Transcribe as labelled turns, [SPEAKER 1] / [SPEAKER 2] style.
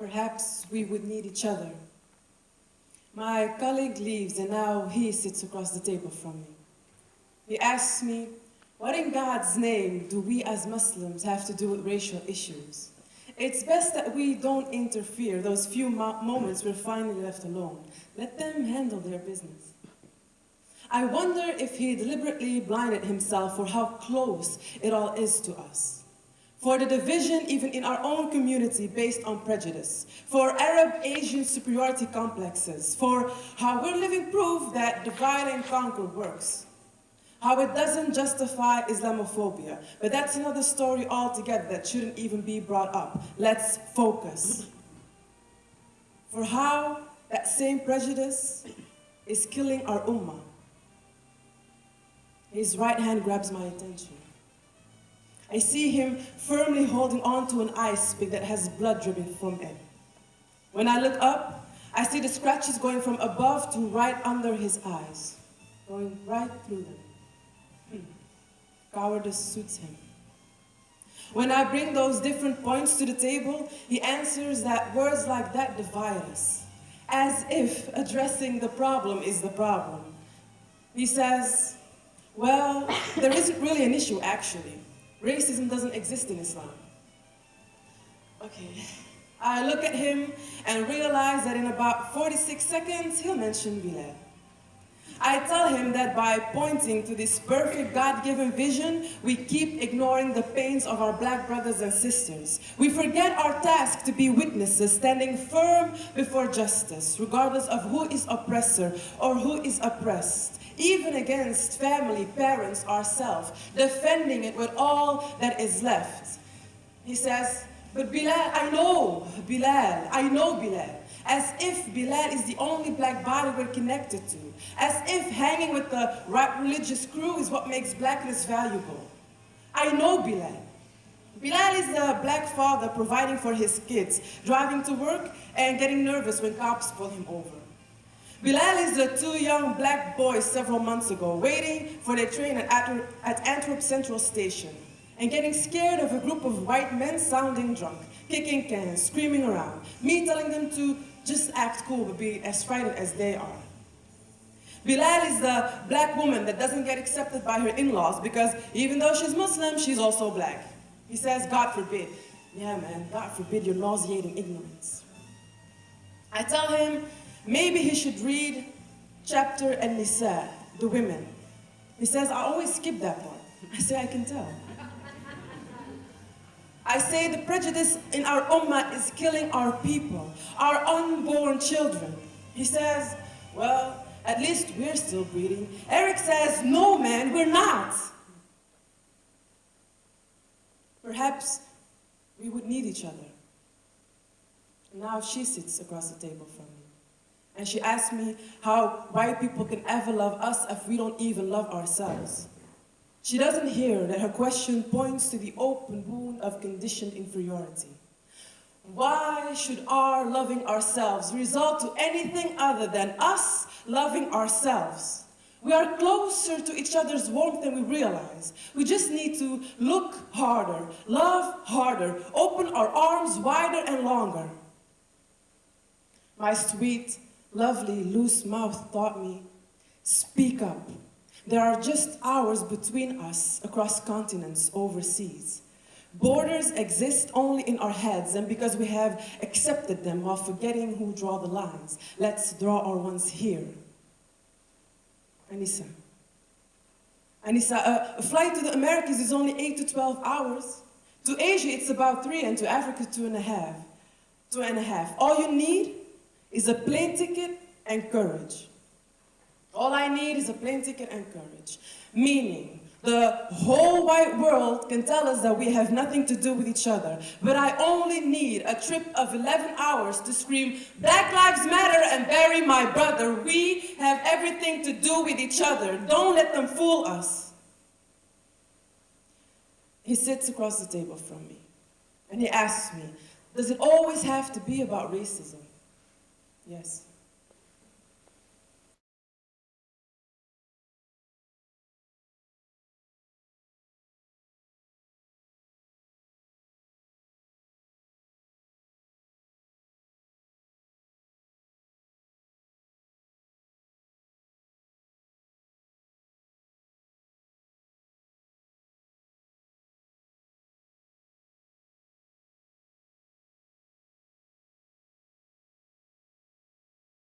[SPEAKER 1] Perhaps we would need each other. My colleague leaves and now he sits across the table from me. He asks me, what in God's name do we as Muslims have to do with racial issues? It's best that we don't interfere those few moments we're finally left alone. Let them handle their business. I wonder if he deliberately blinded himself for how close it all is to us. For the division even in our own community based on prejudice. For Arab-Asian superiority complexes. For how we're living proof that divide and conquer works. How it doesn't justify Islamophobia. But that's another story altogether that shouldn't even be brought up. Let's focus. For how that same prejudice is killing our ummah. His right hand grabs my attention. I see him firmly holding on to an ice pick that has blood dripping from it. When I look up, I see the scratches going from above to right under his eyes, going right through them. Cowardice suits him. When I bring those different points to the table, he answers that words like that divide us, as if addressing the problem is the problem. He says, well, there isn't really an issue, actually. Racism doesn't exist in Islam. Okay. I look at him and realize that in about 46 seconds, he'll mention Bilal. I tell him that by pointing to this perfect God-given vision, we keep ignoring the pains of our black brothers and sisters. We forget our task to be witnesses, standing firm before justice, regardless of who is oppressor or who is oppressed, even against family, parents, ourselves, defending it with all that is left. He says, but Bilal, I know Bilal. As if Bilal is the only black body we're connected to. As if hanging with the right religious crew is what makes blackness valuable. I know Bilal. Bilal is the black father providing for his kids, driving to work and getting nervous when cops pull him over. Bilal is the two young black boys several months ago, waiting for their train at Antwerp Central Station, and getting scared of a group of white men sounding drunk, kicking cans, screaming around, me telling them to just act cool but be as frightened as they are. Bilal is the black woman that doesn't get accepted by her in-laws because even though she's Muslim, she's also black. He says, God forbid. Yeah, man, God forbid your nauseating ignorance. I tell him maybe he should read chapter Anissa, the women. He says, I always skip that part. I say, I can tell. I say the prejudice in our ummah is killing our people, our unborn children. He says, well, at least we're still breeding. Eric says, no man, we're not. Perhaps we would need each other. And now she sits across the table from me. And she asks me how white people can ever love us if we don't even love ourselves. She doesn't hear that her question points to the open wound of conditioned inferiority. Why should our loving ourselves result to anything other than us loving ourselves? We are closer to each other's warmth than we realize. We just need to look harder, love harder, open our arms wider and longer. My sweet, lovely, loose mouth taught me, speak up. There are just hours between us across continents, overseas. Borders exist only in our heads and because we have accepted them while forgetting who draw the lines. Let's draw our ones here. Anissa, a flight to the Americas is only 8 to 12 hours. To Asia, it's about 3, and to Africa, 2.5. 2.5. All you need is a plane ticket and courage. All I need is a plane ticket and courage. Meaning, the whole white world can tell us that we have nothing to do with each other. But I only need a trip of 11 hours to scream, Black Lives Matter and bury my brother. We have everything to do with each other. Don't let them fool us. He sits across the table from me and he asks me, does it always have to be about racism? Yes.